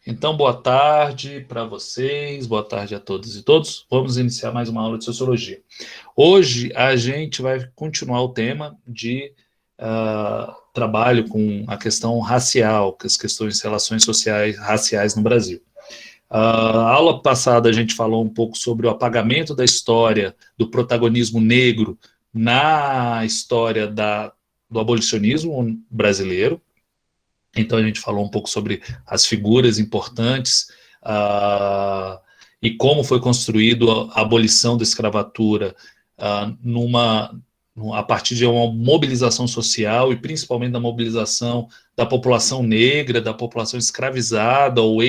Então, boa tarde para vocês, boa tarde a todas e todos. Vamos iniciar mais uma aula de Sociologia. Hoje a gente vai continuar o tema de trabalho com a questão racial, com as questões de relações sociais raciais no Brasil. A aula passada a gente falou um pouco sobre o apagamento da história do protagonismo negro na história do abolicionismo brasileiro. Então a gente falou um pouco sobre as figuras importantes e como foi construído a abolição da escravatura a partir de uma mobilização social e principalmente da mobilização da população negra, da população escravizada ou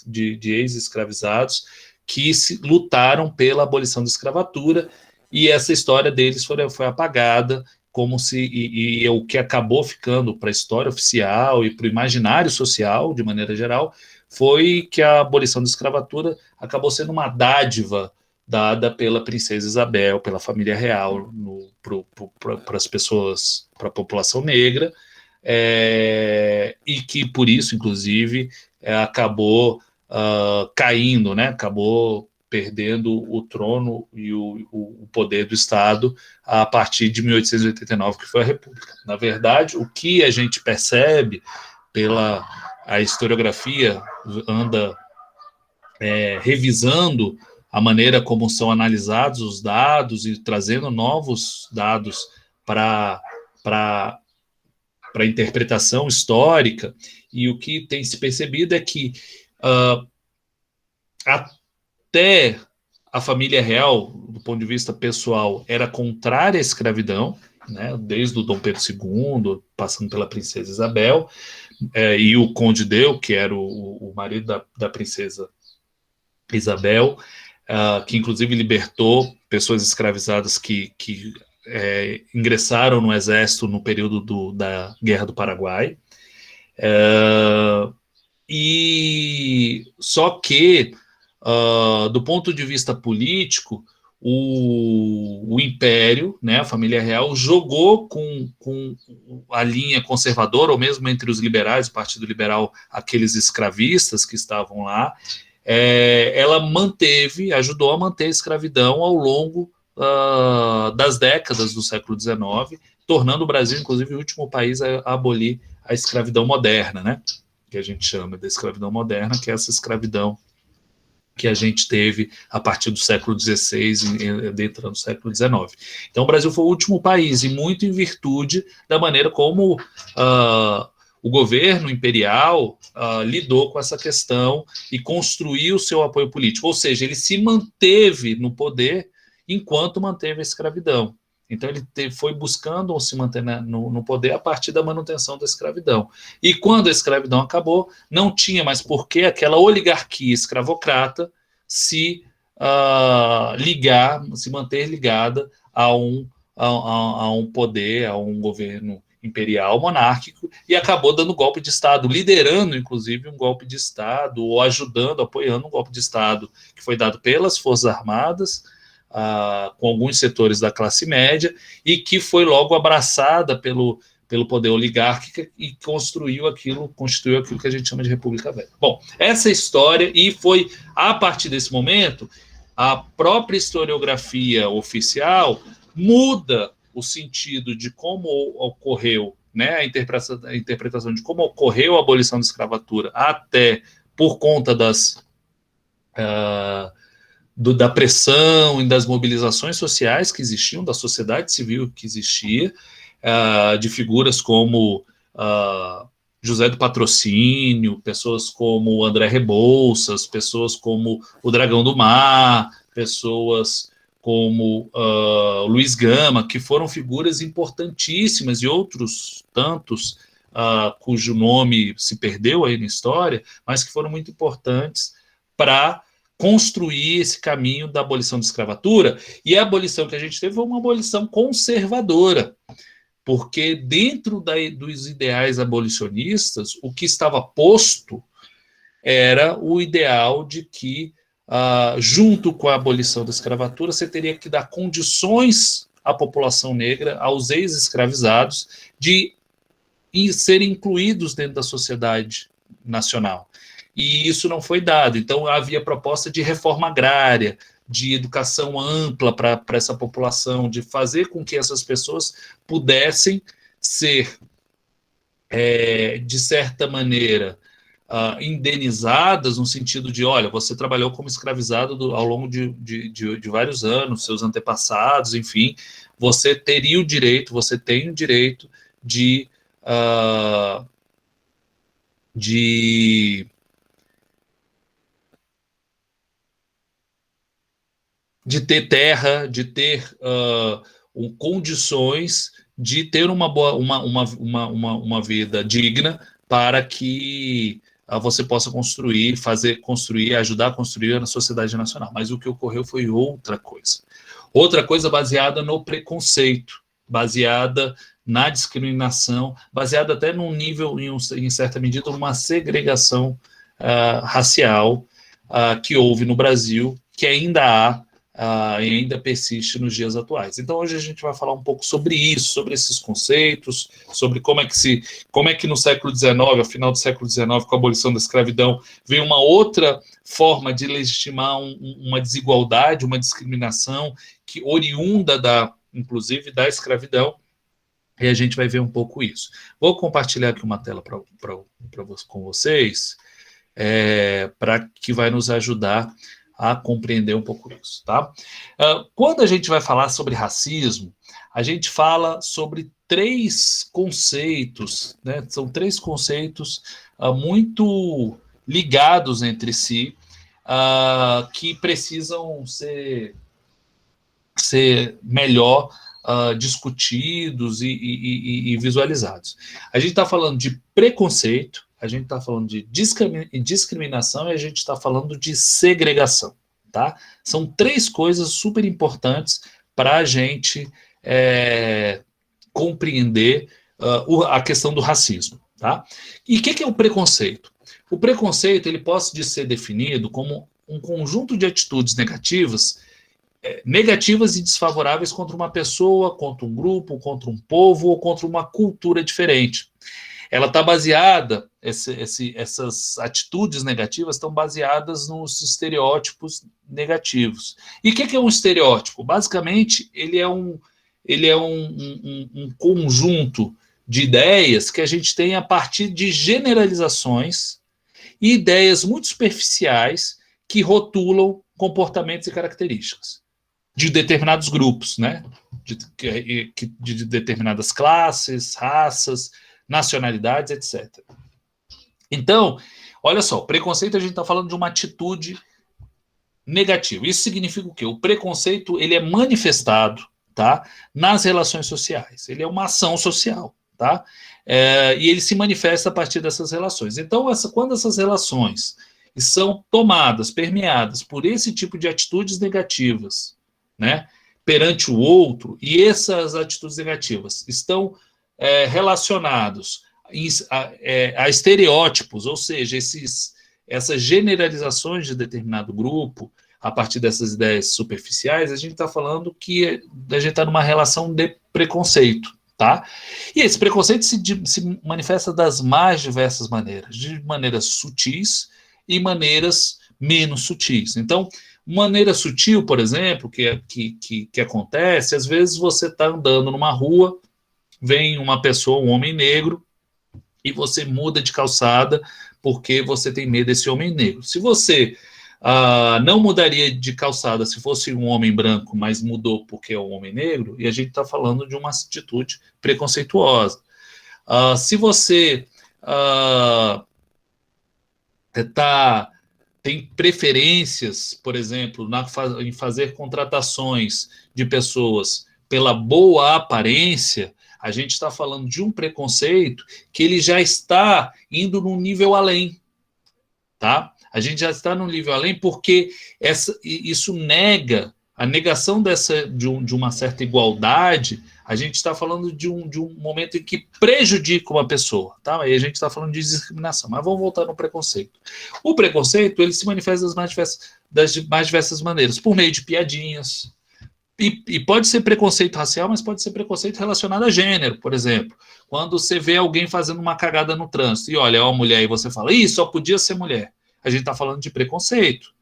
de ex-escravizados que lutaram pela abolição da escravatura, e essa história deles foi apagada, como se e o que acabou ficando para a história oficial e para o imaginário social, de maneira geral, foi que a abolição da escravatura acabou sendo uma dádiva dada pela princesa Isabel, pela família real, para as pessoas, para a população negra, e que por isso, inclusive, acabou caindo, né? Acabou perdendo o trono e o poder do Estado a partir de 1889, que foi a República. Na verdade, o que a gente percebe pela a historiografia anda revisando a maneira como são analisados os dados e trazendo novos dados para a interpretação histórica, e o que tem se percebido é que até a família real, do ponto de vista pessoal, era contrária à escravidão, né, desde o Dom Pedro II, passando pela princesa Isabel, e o Conde Deu, que era o marido da princesa Isabel, que inclusive libertou pessoas escravizadas que ingressaram no exército no período da Guerra do Paraguai. E só que, do ponto de vista político, o Império, né, a família real, jogou com a linha conservadora, ou mesmo entre os liberais, o Partido Liberal, aqueles escravistas que estavam lá. Ela ajudou a manter a escravidão ao longo das décadas do século XIX, tornando o Brasil, inclusive, o último país a abolir a escravidão moderna, né? Que a gente chama de escravidão moderna, que é essa escravidão que a gente teve a partir do século XVI e entrando no século XIX. Então, o Brasil foi o último país, e muito em virtude da maneira como o governo imperial lidou com essa questão e construiu o seu apoio político. Ou seja, ele se manteve no poder enquanto manteve a escravidão. Então, ele foi buscando se manter no poder a partir da manutenção da escravidão. E quando a escravidão acabou, não tinha mais por que aquela oligarquia escravocrata se manter ligada a um poder, a um governo imperial monárquico, e acabou dando golpe de Estado, liderando, inclusive, um golpe de Estado, ou ajudando, apoiando um golpe de Estado que foi dado pelas Forças Armadas, com alguns setores da classe média, e que foi logo abraçada pelo poder oligárquico e constituiu aquilo que a gente chama de República Velha. Bom, essa história, e foi a partir desse momento, a própria historiografia oficial muda o sentido de como ocorreu, né, a interpretação de como ocorreu a abolição da escravatura, até por conta da pressão e das mobilizações sociais que existiam, da sociedade civil que existia, de figuras como José do Patrocínio, pessoas como André Rebouças, pessoas como o Dragão do Mar, pessoas como Luiz Gama, que foram figuras importantíssimas, e outros tantos cujo nome se perdeu aí na história, mas que foram muito importantes para construir esse caminho da abolição da escravatura. E a abolição que a gente teve foi uma abolição conservadora, porque dentro dos ideais abolicionistas, o que estava posto era o ideal de que, junto com a abolição da escravatura, você teria que dar condições à população negra, aos ex-escravizados, de serem incluídos dentro da sociedade nacional. e isso não foi dado. Então, havia proposta de reforma agrária, de educação ampla para essa população, de fazer com que essas pessoas pudessem ser, de certa maneira, indenizadas, no sentido de, olha, você trabalhou como escravizado ao longo de vários anos, seus antepassados, enfim, você teria o direito, você tem o direito de, de, de ter terra, de ter condições de ter uma boa, uma vida digna para que você possa construir, ajudar a construir a sociedade nacional. Mas o que ocorreu foi outra coisa. Outra coisa baseada no preconceito, baseada na discriminação, baseada até num nível, em certa medida, numa segregação racial que houve no Brasil, que ainda há e ainda persiste nos dias atuais. Então, hoje a gente vai falar um pouco sobre isso, sobre esses conceitos, sobre como é que no século XIX, ao final do século XIX, com a abolição da escravidão, veio uma outra forma de legitimar uma desigualdade, uma discriminação que oriunda inclusive da escravidão, e a gente vai ver um pouco isso. Vou compartilhar aqui uma tela com vocês, para que vai nos ajudar a compreender um pouco isso, tá? Quando a gente vai falar sobre racismo, a gente fala sobre 3 conceitos, né? São 3 conceitos muito ligados entre si, que precisam ser melhor discutidos e visualizados. A gente está falando de preconceito, a gente está falando de discriminação e a gente está falando de segregação, tá? São 3 coisas super importantes para a gente compreender a questão do racismo, tá? E o que é o preconceito? O preconceito ele pode ser definido como um conjunto de atitudes negativas e desfavoráveis contra uma pessoa, contra um grupo, contra um povo ou contra uma cultura diferente. Ela está baseada, essas atitudes negativas estão baseadas nos estereótipos negativos. E o que é um estereótipo? Basicamente, ele é um conjunto de ideias que a gente tem a partir de generalizações e ideias muito superficiais que rotulam comportamentos e características de determinados grupos, né? De determinadas classes, raças, nacionalidades, etc. Então, olha só, preconceito a gente está falando de uma atitude negativa. Isso significa o quê? O preconceito ele é manifestado, tá, nas relações sociais. Ele é uma ação social, tá? E ele se manifesta a partir dessas relações. Então, quando essas relações são tomadas, permeadas por esse tipo de atitudes negativas, né, perante o outro, e essas atitudes negativas estão relacionados a estereótipos, ou seja, essas generalizações de determinado grupo, a partir dessas ideias superficiais, a gente está falando que a gente está numa relação de preconceito, tá? E esse preconceito se manifesta das mais diversas maneiras, de maneiras sutis e maneiras menos sutis. Então, maneira sutil, por exemplo, que acontece, às vezes você está andando numa rua, vem uma pessoa, um homem negro, e você muda de calçada porque você tem medo desse homem negro. Se você não mudaria de calçada se fosse um homem branco, mas mudou porque é um homem negro, e a gente está falando de uma atitude preconceituosa. Se você tem preferências, por exemplo, em fazer contratações de pessoas pela boa aparência, a gente está falando de um preconceito que ele já está indo num nível além, tá? A gente já está num nível além porque isso nega, a negação de uma certa igualdade, a gente está falando de um momento em que prejudica uma pessoa, tá? Aí a gente está falando de discriminação, mas vamos voltar no preconceito. O preconceito, ele se manifesta das mais diversas maneiras, por meio de piadinhas, e pode ser preconceito racial, mas pode ser preconceito relacionado a gênero, por exemplo. Quando você vê alguém fazendo uma cagada no trânsito, e olha, é uma mulher, e você fala, ih, só podia ser mulher. a gente está falando de preconceito.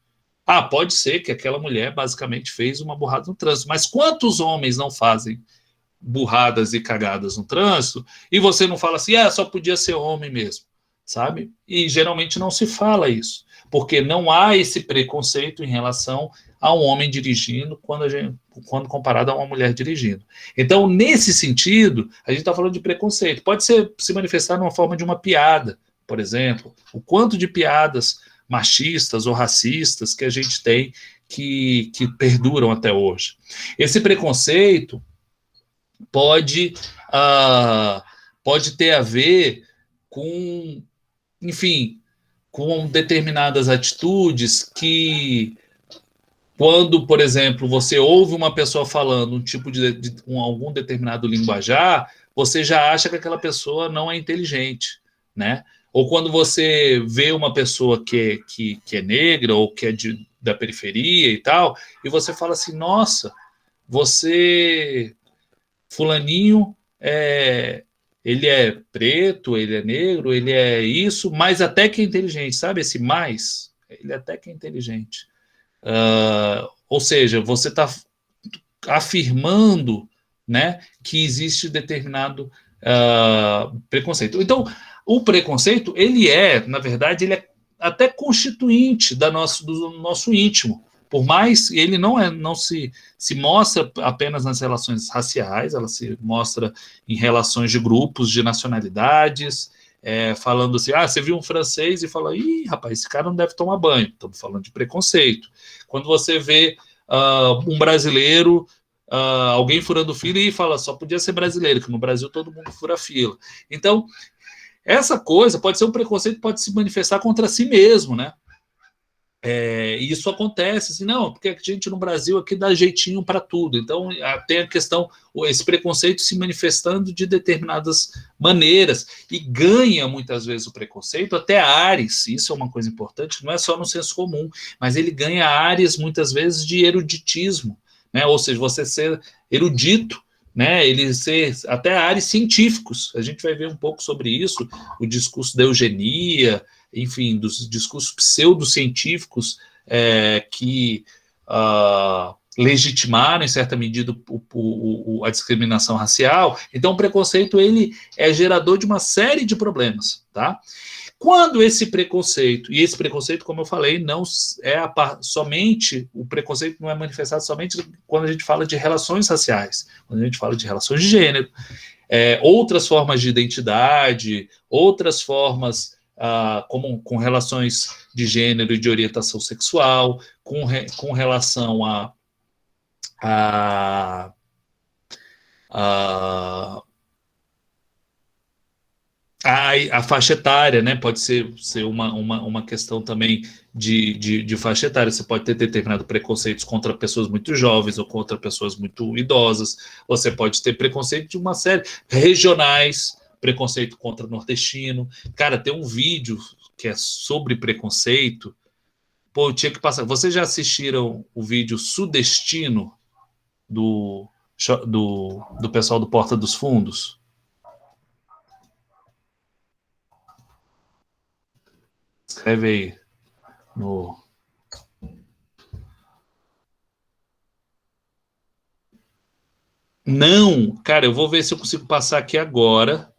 Ah, pode ser que aquela mulher basicamente fez uma burrada no trânsito, mas quantos homens não fazem burradas e cagadas no trânsito e você não fala assim, só podia ser homem mesmo, sabe? E geralmente não se fala isso, porque não há esse preconceito em relação a um homem dirigindo quando comparado a uma mulher dirigindo. Então, nesse sentido, a gente está falando de preconceito. Pode se manifestar numa forma de uma piada, por exemplo. O quanto de piadas machistas ou racistas que a gente tem que perduram até hoje. Esse preconceito pode, uh, pode ter a ver com, enfim, com determinadas atitudes que, quando, por exemplo, você ouve uma pessoa falando um tipo algum determinado linguajar, você já acha que aquela pessoa não é inteligente, né? Ou quando você vê uma pessoa que é negra ou que é da periferia e tal, e você fala assim, nossa, você fulaninho ele é preto, ele é negro, ele é isso, mas até que é inteligente, sabe? Esse mais, ele até que é inteligente. Ou seja, você está afirmando, né, que existe determinado preconceito. Então, o preconceito, na verdade, ele é até constituinte do nosso íntimo. Por mais ele não se mostra apenas nas relações raciais, ela se mostra em relações de grupos, de nacionalidades, falando assim, você viu um francês e fala, ih, rapaz, esse cara não deve tomar banho. Estamos falando de preconceito. Quando você vê um brasileiro, alguém furando fila e fala, só podia ser brasileiro, que no Brasil todo mundo fura fila. Então, essa coisa pode ser um preconceito, pode se manifestar contra si mesmo, né? E isso acontece, assim, não, porque a gente no Brasil aqui dá jeitinho para tudo. Então, tem a questão, esse preconceito se manifestando de determinadas maneiras e ganha muitas vezes o preconceito até áreas, isso é uma coisa importante, não é só no senso comum, mas ele ganha áreas muitas vezes de eruditismo, né? Ou seja, você ser erudito, né? Ele ser até áreas científicos. A gente vai ver um pouco sobre isso, o discurso da eugenia, enfim, dos discursos pseudocientíficos que legitimaram, em certa medida, a discriminação racial. Então, o preconceito ele é gerador de uma série de problemas, tá? Quando esse preconceito, e esse preconceito, como eu falei, não é somente, o preconceito não é manifestado somente quando a gente fala de relações raciais, quando a gente fala de relações de gênero, outras formas de identidade, outras formas como com relações de gênero e de orientação sexual, com relação a, a, a faixa etária, né? Pode ser uma questão também de faixa etária. Você pode ter determinado preconceitos contra pessoas muito jovens ou contra pessoas muito idosas. Você pode ter preconceito de uma série regionais, preconceito contra nordestino. Cara, tem um vídeo que é sobre preconceito. Pô, eu tinha que passar. Vocês já assistiram o vídeo sudestino do, do pessoal do Porta dos Fundos? Escreve aí no. Não, cara, eu vou ver se eu consigo passar aqui agora,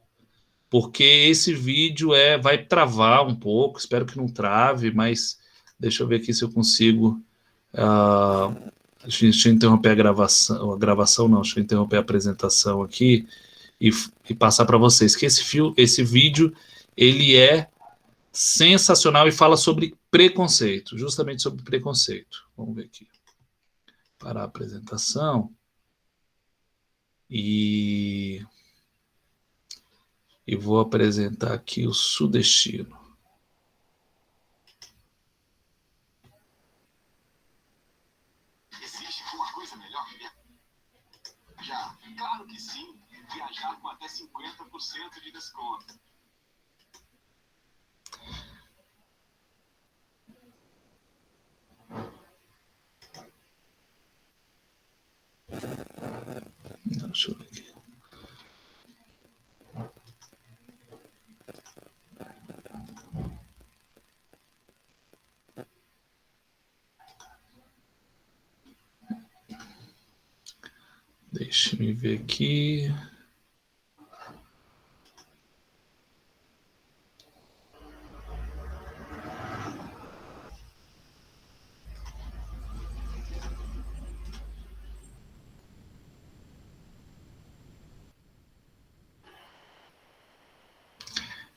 porque esse vídeo vai travar um pouco. Espero que não trave, mas deixa eu ver aqui se eu consigo. Deixa eu interromper a gravação não, deixa eu interromper a apresentação aqui e passar para vocês que esse vídeo ele é sensacional e fala sobre preconceito, justamente sobre preconceito. Vamos ver aqui. Para a apresentação. E vou apresentar aqui o sudestino. Existe uma coisa melhor que viajar? Claro que sim. Viajar com até 50% de desconto. Deixa eu ver aqui. Deixa eu ver aqui.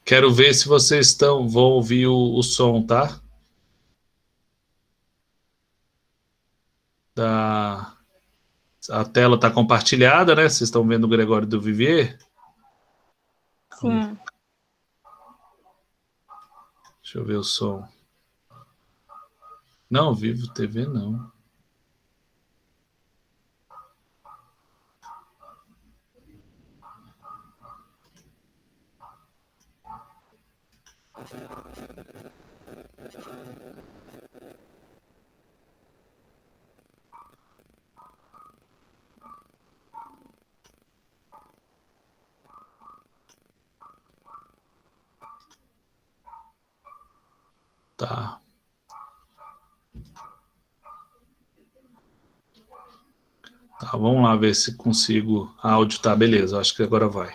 Quero ver se vocês vão ouvir o som, tá? A tela está compartilhada, né? Vocês estão vendo o Gregório do Vivier? Sim. Deixa eu ver o som. Não, Vivo TV não. Tá. Tá, vamos lá ver se consigo. A áudio tá, beleza. Acho que agora vai.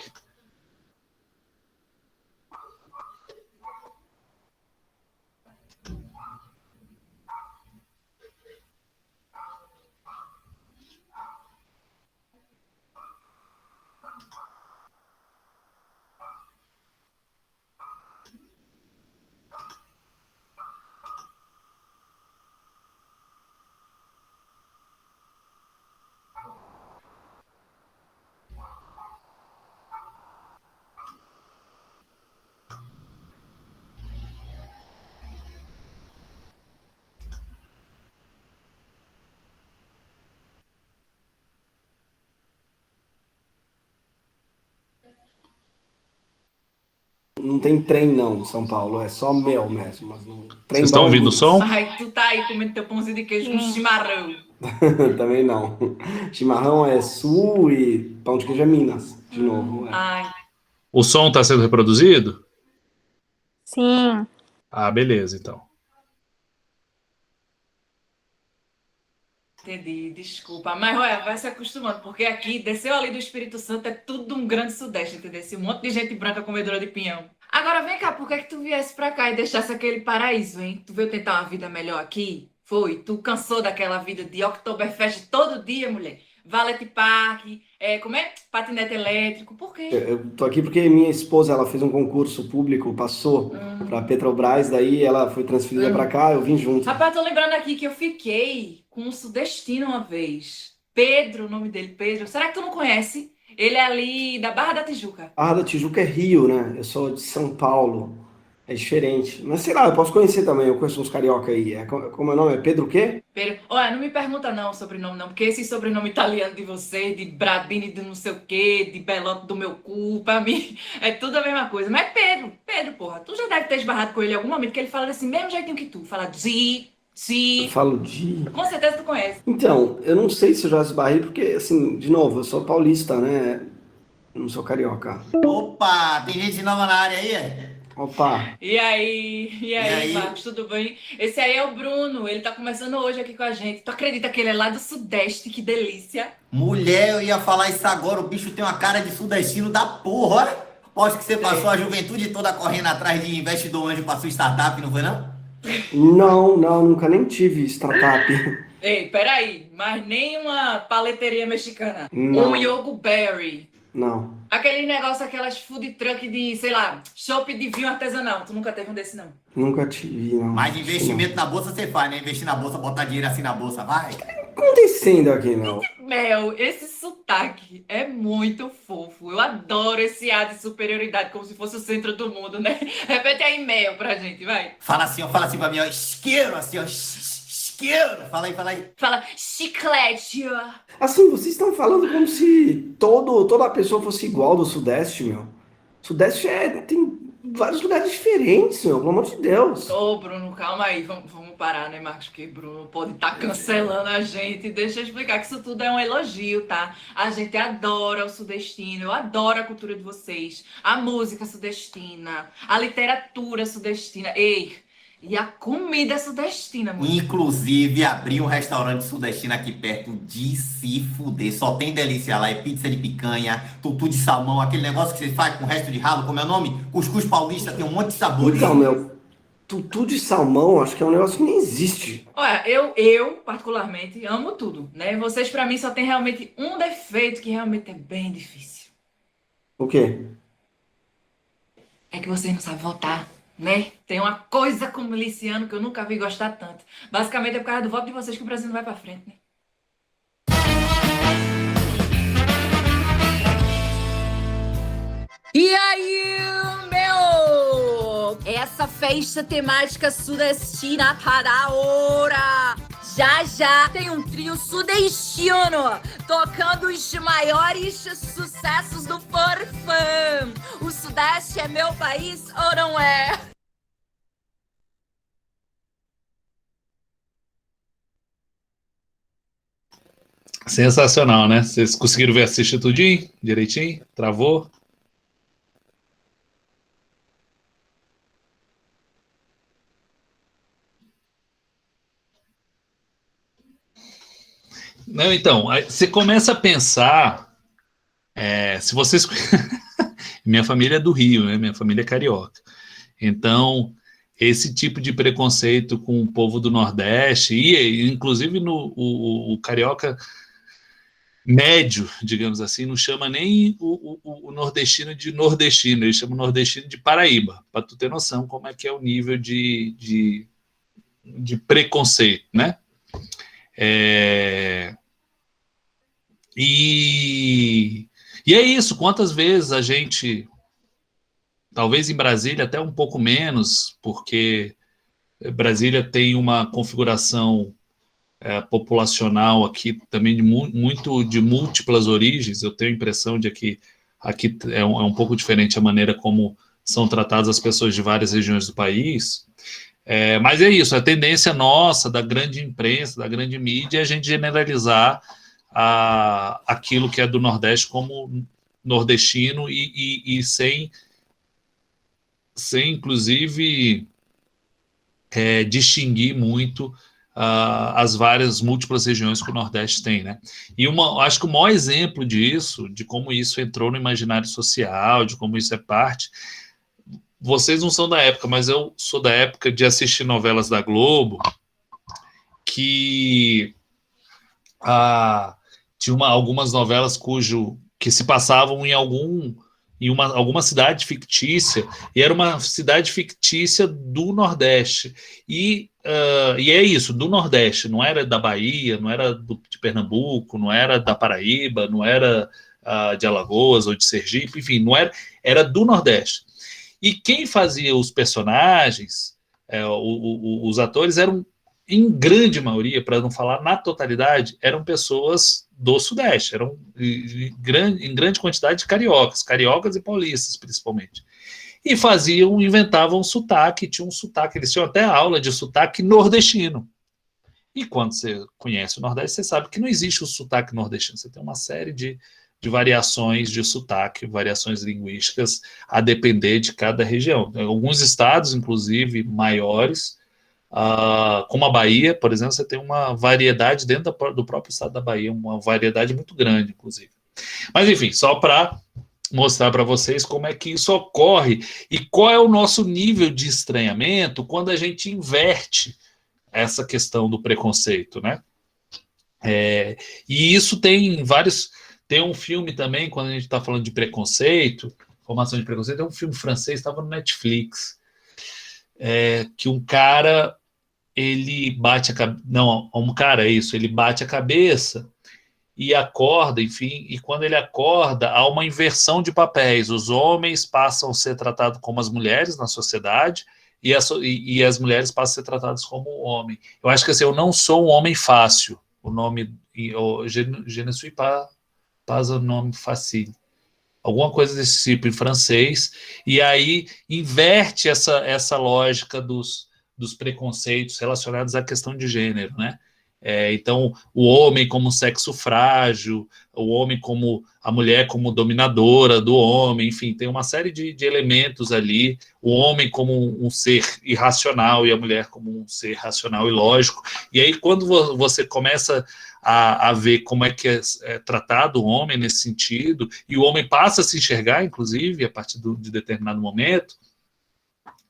Não tem trem não em São Paulo, é só mel mesmo. Mas não... Trem Vocês estão bom é ouvindo o Minas. som? Ai, tu tá aí comendo teu pãozinho de queijo com chimarrão. Também não. Chimarrão é sul e pão de queijo é Minas, de novo. É. Ai, O som está sendo reproduzido? Sim. Ah, beleza, então. entendi, desculpa. Mas, olha, vai se acostumando, porque aqui, desceu ali do Espírito Santo, é tudo um grande sudeste, entendeu? Esse monte de gente branca comedora de pinhão. Agora, vem cá, por que que tu viesse pra cá e deixasse aquele paraíso, hein? Tu veio tentar uma vida melhor aqui? Foi? Tu cansou daquela vida de Oktoberfest todo dia, mulher? Valet Park, como é? Patinete elétrico, por quê? Eu tô aqui porque minha esposa ela fez um concurso público, passou para Petrobras, daí ela foi transferida para cá, eu vim junto. Rapaz, tô lembrando aqui que eu fiquei com um sudestino uma vez. Pedro, o nome dele, Pedro. Será que tu não conhece? Ele é ali da Barra da Tijuca. Barra da Tijuca é Rio, né? Eu sou de São Paulo. É diferente. Mas sei lá, eu posso conhecer também. Eu conheço uns carioca aí. Como é o nome? É Pedro o quê? Pedro, olha, não me pergunta não o sobrenome não, porque esse sobrenome italiano de vocês, de Bradini de não sei o quê, de Belote do meu cu, pra mim é tudo a mesma coisa. Mas Pedro, porra, tu já deve ter esbarrado com ele em algum momento, que ele fala desse mesmo jeitinho que tu. Fala Eu falo de... com certeza tu conhece. Então, eu não sei se eu já esbarrei, porque, assim, de novo, eu sou paulista, né? Eu não sou carioca. Opa, tem gente nova na área aí? É? Opa, E aí, aí? Marcos, tudo bem? Esse aí é o Bruno, ele tá começando hoje aqui com a gente. Tu acredita que ele é lá do Sudeste? Que delícia! Mulher, eu ia falar isso agora, o bicho tem uma cara de sudestino da porra, olha. Aposto que você passou a juventude toda correndo atrás de investidor anjo pra sua startup, não foi não? não, nunca nem tive startup. Ei, peraí, mas nem uma paleteria mexicana. Não. Um Yogo Berry. Não, Aquele negócio, aquelas food truck de, sei lá, chopp de vinho artesanal. Tu nunca teve um desse, não? nunca tive, não. Mas investimento na bolsa você faz, né? Investir na bolsa, botar dinheiro assim na bolsa, vai. O que tá acontecendo aqui, meu? Mel, esse sotaque é muito fofo. Eu adoro esse ar de superioridade, como se fosse o centro do mundo, né? Repete aí, Mel, pra gente, vai. Fala assim pra mim, ó, isqueiro, assim, ó, isqueiro. Fala aí. Fala, chiclete. Assim, vocês estão falando como se toda pessoa fosse igual do Sudeste, meu. Sudeste tem vários lugares diferentes, meu, pelo amor de Deus. Ô, Bruno, calma aí, vamos parar, né, Marcos? Porque Bruno pode estar cancelando a gente. Deixa eu explicar que isso tudo é um elogio, tá? A gente adora o sudestino, eu adoro a cultura de vocês, a música sudestina, a literatura sudestina. Ei, E a comida é sudestina, mulher. Inclusive, abri um restaurante sudestino aqui perto de se fuder. Só tem delícia lá. É pizza de picanha, tutu de salmão, aquele negócio que você faz com o resto de ralo, como é o nome? Cuscuz paulista, tem um monte de sabores. Então, meu, tutu de salmão, acho que é um negócio que nem existe. Olha, eu particularmente amo tudo, né? Vocês, pra mim, só tem realmente um defeito que realmente é bem difícil. O quê? É que vocês não sabem votar, né? Tem uma coisa com o miliciano que eu nunca vi gostar tanto. Basicamente é por causa do voto de vocês que o Brasil não vai pra frente, né? E aí, meu? Essa festa temática sudestina tá da hora! Já tem um trio sudestino tocando os maiores sucessos do Forfã. O Sudeste é meu país ou não é? Sensacional, né? Vocês conseguiram ver, assistir tudinho? Direitinho? Travou? Não, então, aí você começa a pensar, se vocês... Minha família é do Rio, né? Minha família é carioca. Então, esse tipo de preconceito com o povo do Nordeste, e inclusive o carioca médio, digamos assim, não chama nem o nordestino de nordestino, ele chama o nordestino de Paraíba, para tu ter noção como é que é o nível de preconceito, né? E é isso, quantas vezes a gente, talvez em Brasília até um pouco menos, porque Brasília tem uma configuração populacional aqui também muito de múltiplas origens. Eu tenho a impressão de que aqui é um pouco diferente a maneira como são tratadas as pessoas de várias regiões do país. Mas é isso, a tendência nossa, da grande imprensa, da grande mídia, é a gente generalizar aquilo que é do Nordeste como nordestino e sem inclusive, distinguir muito as várias múltiplas regiões que o Nordeste tem, né? E acho que o maior exemplo disso, de como isso entrou no imaginário social, de como isso é parte... Vocês não são da época, mas eu sou da época de assistir novelas da Globo, que tinha algumas novelas que se passavam em alguma cidade fictícia, e era uma cidade fictícia do Nordeste. E é isso, do Nordeste, não era da Bahia, não era de Pernambuco, não era da Paraíba, não era de Alagoas ou de Sergipe, enfim, não era do Nordeste. E quem fazia os personagens, os atores, eram, em grande maioria, para não falar na totalidade, eram pessoas do Sudeste, eram em grande quantidade de cariocas e paulistas, principalmente. E inventavam sotaque, tinham um sotaque, eles tinham até aula de sotaque nordestino. E quando você conhece o Nordeste, você sabe que não existe o sotaque nordestino, você tem uma série de variações de sotaque, variações linguísticas, a depender de cada região. Alguns estados, inclusive, maiores, como a Bahia, por exemplo, você tem uma variedade dentro do próprio estado da Bahia, uma variedade muito grande, inclusive. Mas, enfim, só para mostrar para vocês como é que isso ocorre e qual é o nosso nível de estranhamento quando a gente inverte essa questão do preconceito, né? E isso tem vários... Tem um filme também, quando a gente está falando de preconceito, formação de preconceito, é um filme francês, estava no Netflix, que um cara, ele bate a cabeça... Não, ele bate a cabeça e acorda, enfim, e quando ele acorda, há uma inversão de papéis. Os homens passam a ser tratados como as mulheres na sociedade e as mulheres passam a ser tratadas como homem. Eu acho que assim, eu não sou um homem fácil. O nome... Je ne suis pas un homme facile. Alguma coisa desse tipo em francês, e aí inverte essa lógica dos preconceitos relacionados à questão de gênero, né? Então, o homem como sexo frágil, o homem como a mulher como dominadora do homem, enfim, tem uma série de elementos ali, o homem como um ser irracional e a mulher como um ser racional e lógico. E aí, quando você começa a ver como é que é tratado o homem nesse sentido, e o homem passa a se enxergar, inclusive, a partir de determinado momento,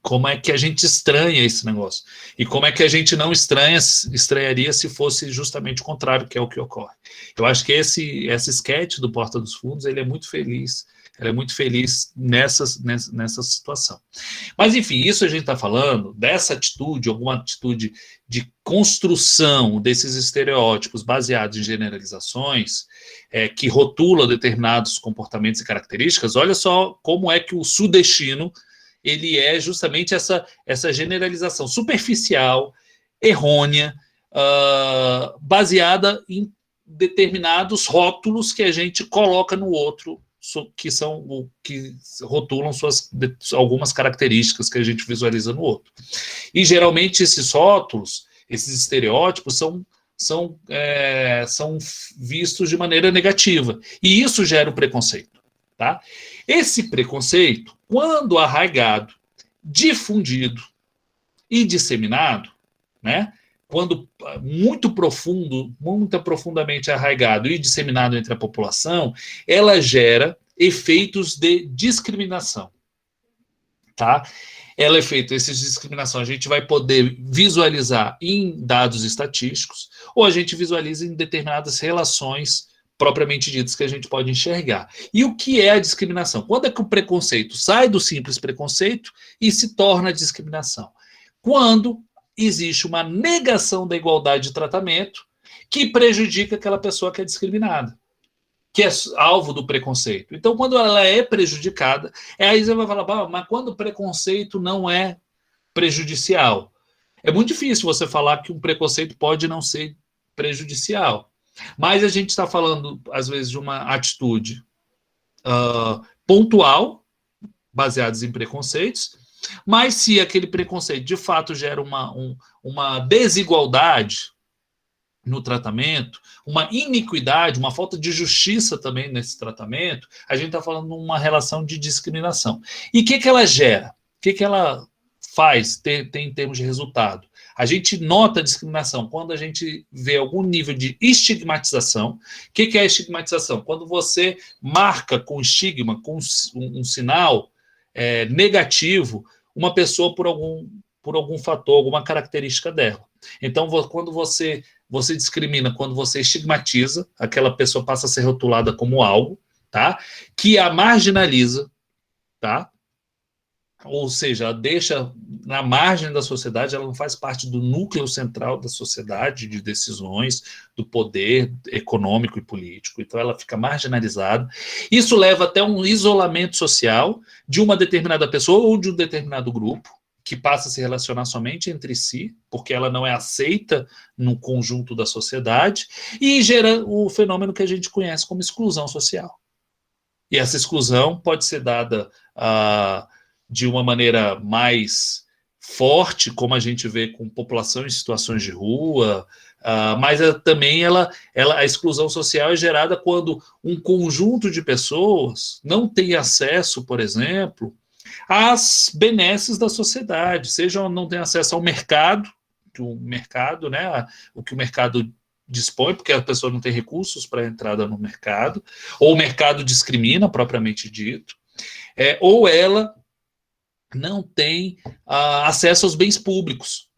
como é que a gente estranha esse negócio? E como é que a gente não estranharia se fosse justamente o contrário, que é o que ocorre? Eu acho que esse sketch do Porta dos Fundos, ele é muito feliz. Ele é muito feliz nessa situação. Mas, enfim, isso a gente está falando dessa atitude, alguma atitude de construção desses estereótipos baseados em generalizações, que rotulam determinados comportamentos e características. Olha só como é que o sudestino ele é justamente essa generalização superficial, errônea, baseada em determinados rótulos que a gente coloca no outro, que rotulam algumas características que a gente visualiza no outro. E, geralmente, esses rótulos, esses estereótipos, são vistos de maneira negativa. E isso gera o preconceito. Tá? Esse preconceito, quando arraigado, difundido e disseminado, né, quando muito profundamente arraigado e disseminado entre a população, ela gera efeitos de discriminação. Tá? Ela é feita essas discriminação, a gente vai poder visualizar em dados estatísticos, ou a gente visualiza em determinadas relações propriamente ditas que a gente pode enxergar. E o que é a discriminação? Quando é que o preconceito sai do simples preconceito e se torna discriminação? Quando existe uma negação da igualdade de tratamento que prejudica aquela pessoa que é discriminada, que é alvo do preconceito. Então, quando ela é prejudicada, aí você vai falar, mas quando o preconceito não é prejudicial? É muito difícil você falar que um preconceito pode não ser prejudicial. Mas a gente está falando, às vezes, de uma atitude pontual, baseada em preconceitos, mas se aquele preconceito, de fato, gera uma desigualdade no tratamento, uma iniquidade, uma falta de justiça também nesse tratamento, a gente está falando de uma relação de discriminação. E o que ela gera? O que ela faz tem em termos de resultado? A gente nota a discriminação quando a gente vê algum nível de estigmatização. O que é a estigmatização? Quando você marca com estigma, com um sinal negativo, uma pessoa por algum fator, alguma característica dela. Então, quando você discrimina, quando você estigmatiza, aquela pessoa passa a ser rotulada como algo, tá? Que a marginaliza, tá? Ou seja, ela deixa na margem da sociedade, ela não faz parte do núcleo central da sociedade, de decisões, do poder econômico e político. Então, ela fica marginalizada. Isso leva até um isolamento social de uma determinada pessoa ou de um determinado grupo, que passa a se relacionar somente entre si, porque ela não é aceita no conjunto da sociedade, e gera o fenômeno que a gente conhece como exclusão social. E essa exclusão pode ser dada de uma maneira mais forte, como a gente vê com população em situações de rua, mas também a exclusão social é gerada quando um conjunto de pessoas não tem acesso, por exemplo, às benesses da sociedade, seja não tem acesso ao mercado, né, o que o mercado dispõe, porque a pessoa não tem recursos para a entrada no mercado, ou o mercado discrimina, propriamente dito, ou ela não tem acesso aos bens públicos.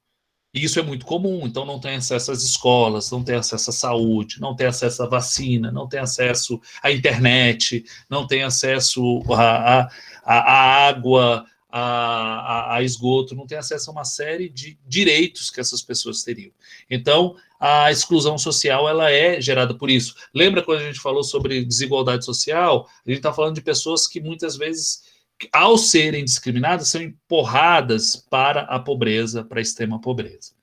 E isso é muito comum, então não tem acesso às escolas, não tem acesso à saúde, não tem acesso à vacina, não tem acesso à internet, não tem acesso à água, a esgoto, não tem acesso a uma série de direitos que essas pessoas teriam. Então, a exclusão social ela é gerada por isso. Lembra quando a gente falou sobre desigualdade social? A gente está falando de pessoas que muitas vezes, ao serem discriminadas, são empurradas para a pobreza, para a extrema pobreza.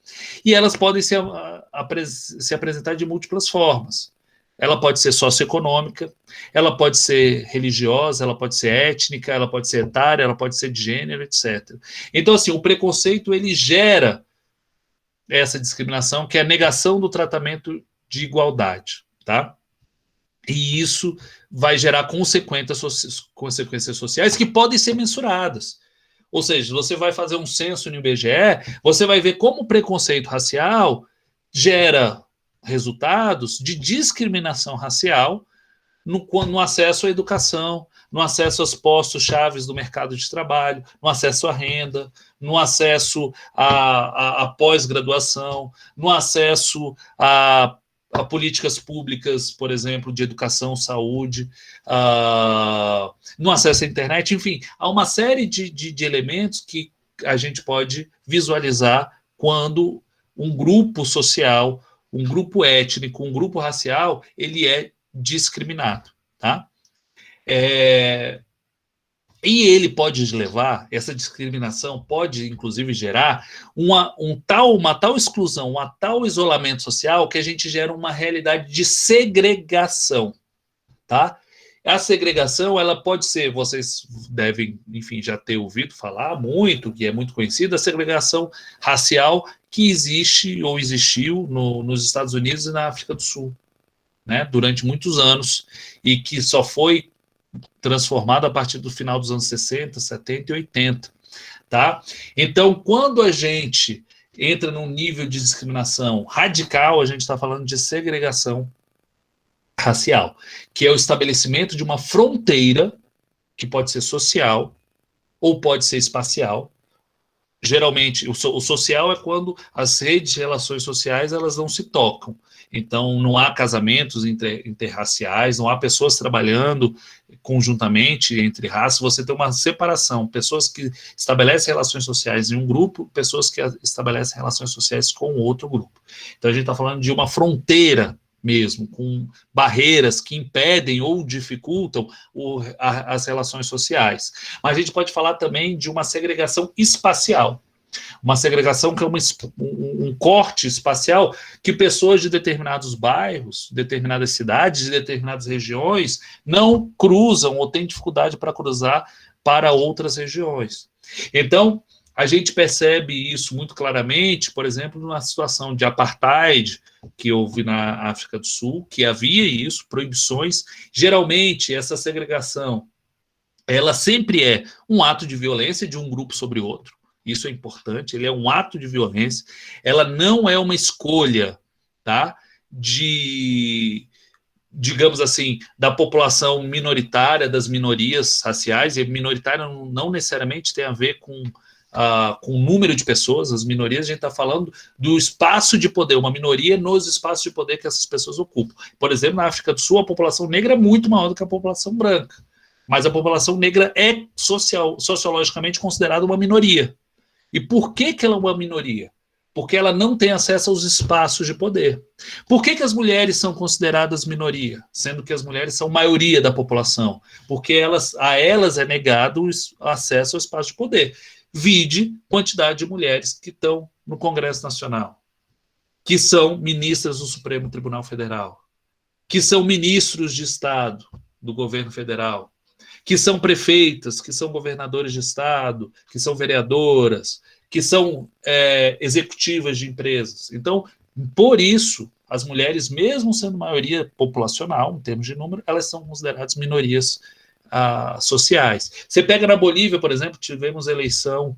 E elas podem se apresentar de múltiplas formas. Ela pode ser socioeconômica, ela pode ser religiosa, ela pode ser étnica, ela pode ser etária, ela pode ser de gênero, etc. Então, assim, o preconceito, ele gera essa discriminação, que é a negação do tratamento de igualdade, tá? E isso vai gerar consequências sociais que podem ser mensuradas. Ou seja, você vai fazer um censo no IBGE, você vai ver como o preconceito racial gera resultados de discriminação racial no acesso à educação, no acesso aos postos chaves do mercado de trabalho, no acesso à renda, no acesso à pós-graduação, no acesso a políticas públicas, por exemplo, de educação, saúde, no acesso à internet, enfim, há uma série de elementos que a gente pode visualizar quando um grupo social, um grupo étnico, um grupo racial, ele é discriminado, tá? E ele pode levar, essa discriminação pode, inclusive, gerar uma tal exclusão, um tal isolamento social que a gente gera uma realidade de segregação, tá? A segregação, ela pode ser, vocês devem, enfim, já ter ouvido falar muito, que é muito conhecida, a segregação racial que existe ou existiu nos Estados Unidos e na África do Sul, né, durante muitos anos, e que só foi transformado a partir do final dos anos 60, 70 e 80, tá? Então, quando a gente entra num nível de discriminação radical, a gente está falando de segregação racial, que é o estabelecimento de uma fronteira que pode ser social ou pode ser espacial. Geralmente, o social é quando as redes de relações sociais elas não se tocam. Então, não há casamentos interraciais, não há pessoas trabalhando conjuntamente entre raças, você tem uma separação, pessoas que estabelecem relações sociais em um grupo, pessoas que estabelecem relações sociais com outro grupo. Então, a gente está falando de uma fronteira mesmo, com barreiras que impedem ou dificultam as relações sociais. Mas a gente pode falar também de uma segregação espacial. Uma segregação que é um corte espacial que pessoas de determinados bairros, determinadas cidades, de determinadas regiões não cruzam ou têm dificuldade para cruzar para outras regiões. Então, a gente percebe isso muito claramente, por exemplo, na situação de apartheid que houve na África do Sul, que havia isso, proibições. Geralmente, essa segregação, ela sempre é um ato de violência de um grupo sobre outro. Isso é importante, ele é um ato de violência. Ela não é uma escolha, tá, digamos assim, da população minoritária, das minorias raciais, e minoritária não necessariamente tem a ver com o número de pessoas, as minorias, a gente está falando do espaço de poder, uma minoria nos espaços de poder que essas pessoas ocupam. Por exemplo, na África do Sul, a população negra é muito maior do que a população branca, mas a população negra é sociologicamente considerada uma minoria. E por que ela é uma minoria? Porque ela não tem acesso aos espaços de poder. Por que as mulheres são consideradas minoria, sendo que as mulheres são maioria da população? Porque a elas é negado o acesso ao espaço de poder. Vide quantidade de mulheres que estão no Congresso Nacional, que são ministras do Supremo Tribunal Federal, que são ministros de Estado do governo federal, que são prefeitas, que são governadores de Estado, que são vereadoras, que são executivas de empresas. Então, por isso, as mulheres, mesmo sendo maioria populacional, em termos de número, elas são consideradas minorias sociais. Você pega na Bolívia, por exemplo, tivemos eleição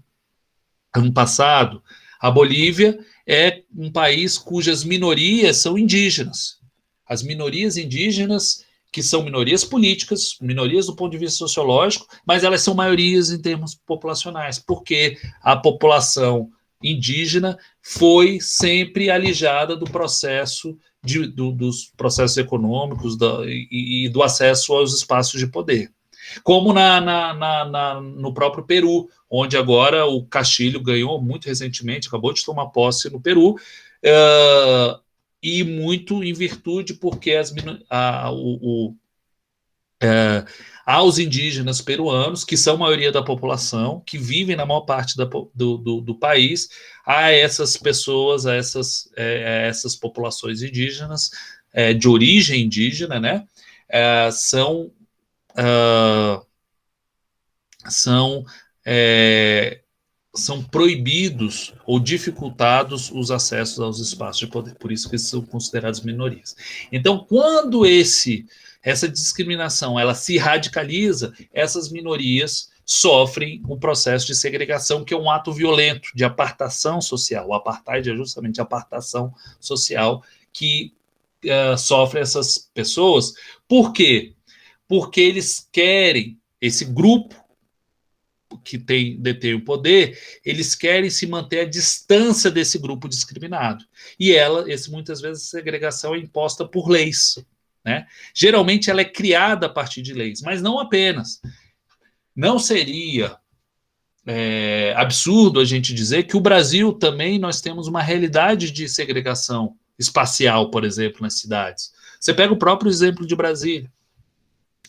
ano passado. A Bolívia é um país cujas minorias são indígenas. As minorias indígenas, que são minorias políticas, minorias do ponto de vista sociológico, mas elas são maiorias em termos populacionais, porque a população indígena foi sempre alijada do processo dos processos econômicos e do acesso aos espaços de poder. Como no próprio Peru, onde agora o Castilho ganhou muito recentemente, acabou de tomar posse no Peru, e muito em virtude porque aos indígenas peruanos, que são a maioria da população, que vivem na maior parte do país, a essas pessoas, a essas populações indígenas, de origem indígena, né, são proibidos ou dificultados os acessos aos espaços de poder, por isso que eles são considerados minorias. Então, quando essa discriminação ela se radicaliza, essas minorias sofrem o processo de segregação, que é um ato violento de apartação social. O apartheid é justamente a apartação social que sofre essas pessoas. Por quê? Porque eles querem, esse grupo que detém o poder, eles querem se manter à distância desse grupo discriminado. E muitas vezes, a segregação é imposta por leis, né? Geralmente ela é criada a partir de leis, mas não apenas. Não seria absurdo a gente dizer que o Brasil também nós temos uma realidade de segregação espacial, por exemplo, nas cidades. Você pega o próprio exemplo de Brasília.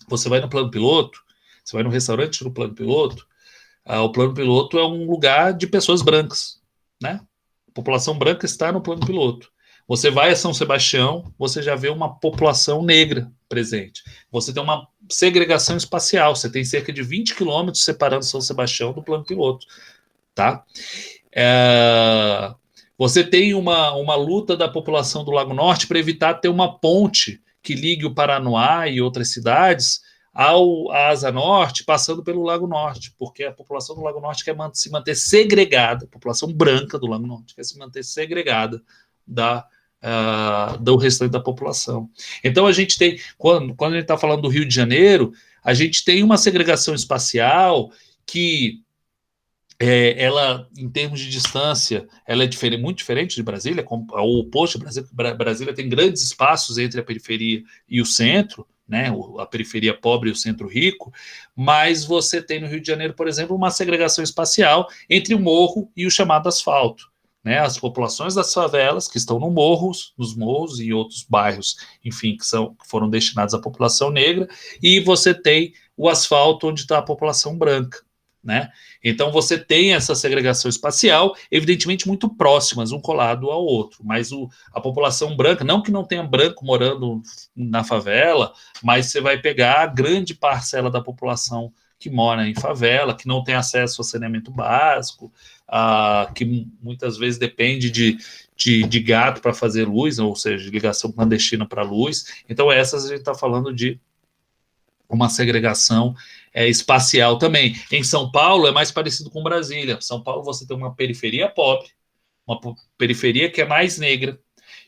Você vai no plano piloto, você vai no restaurante no plano piloto, o plano piloto é um lugar de pessoas brancas, né? A população branca está no plano piloto. Você vai a São Sebastião, você já vê uma população negra presente. Você tem uma segregação espacial, você tem cerca de 20 quilômetros separando São Sebastião do plano piloto, tá? Você tem uma luta da população do Lago Norte para evitar ter uma ponte que ligue o Paranoá e outras cidades à Asa Norte, passando pelo Lago Norte, porque a população do Lago Norte quer se manter segregada, a população branca do Lago Norte quer se manter segregada do restante da população. Então a gente tem, quando a gente está falando do Rio de Janeiro, a gente tem uma segregação espacial que ela, em termos de distância, ela é muito diferente de Brasília, o oposto de Brasília. Brasília tem grandes espaços entre a periferia e o centro, né, a periferia pobre e o centro rico, mas você tem no Rio de Janeiro, por exemplo, uma segregação espacial entre o morro e o chamado asfalto. Né, as populações das favelas que estão nos morros e outros bairros, enfim, que foram destinados à população negra, e você tem o asfalto onde está a população branca. Né? Então você tem essa segregação espacial, evidentemente muito próximas, um colado ao outro, mas a população branca, não que não tenha branco morando na favela, mas você vai pegar a grande parcela da população que mora em favela, que não tem acesso ao saneamento básico, que muitas vezes depende de gato para fazer luz, ou seja, de ligação clandestina para luz. Então essas a gente está falando de uma segregação espacial também. Em São Paulo é mais parecido com Brasília. São Paulo você tem uma periferia pobre, uma periferia que é mais negra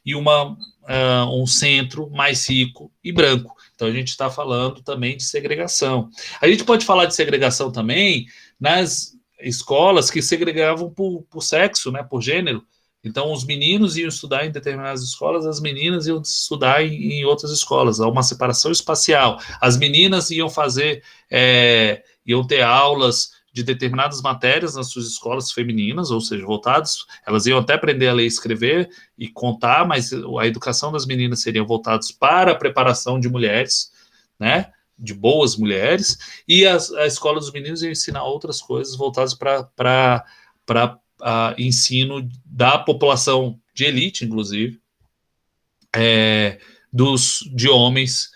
e um centro mais rico e branco. Então a gente está falando também de segregação. A gente pode falar de segregação também nas escolas que segregavam por sexo, né, por gênero. Então, os meninos iam estudar em determinadas escolas, as meninas iam estudar em outras escolas. Há uma separação espacial. As meninas iam ter aulas de determinadas matérias nas suas escolas femininas, ou seja, voltadas, elas iam até aprender a ler e escrever e contar, mas a educação das meninas seria voltada para a preparação de mulheres, né, de boas mulheres, e a escola dos meninos ia ensinar outras coisas voltadas para ensino da população de elite, inclusive, de homens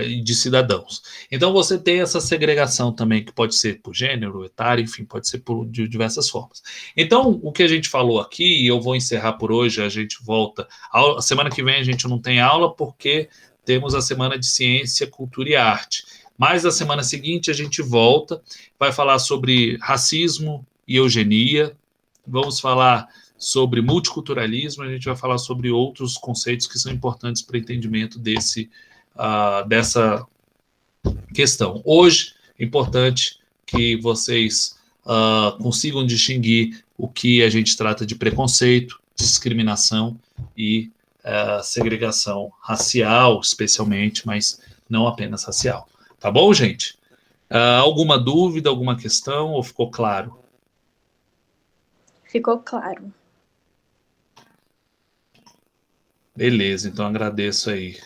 e de cidadãos. Então você tem essa segregação também, que pode ser por gênero, etário, enfim, pode ser de diversas formas. Então, o que a gente falou aqui, e eu vou encerrar por hoje, a gente volta. A semana que vem a gente não tem aula, porque temos a Semana de Ciência, Cultura e Arte. Mas na semana seguinte a gente volta, vai falar sobre racismo e eugenia, vamos falar sobre multiculturalismo, a gente vai falar sobre outros conceitos que são importantes para o entendimento dessa questão. Hoje é importante que vocês consigam distinguir o que a gente trata de preconceito, discriminação e segregação racial, especialmente, mas não apenas racial. Tá bom, gente? Alguma dúvida, alguma questão, ou ficou claro? Ficou claro. Beleza, então agradeço aí.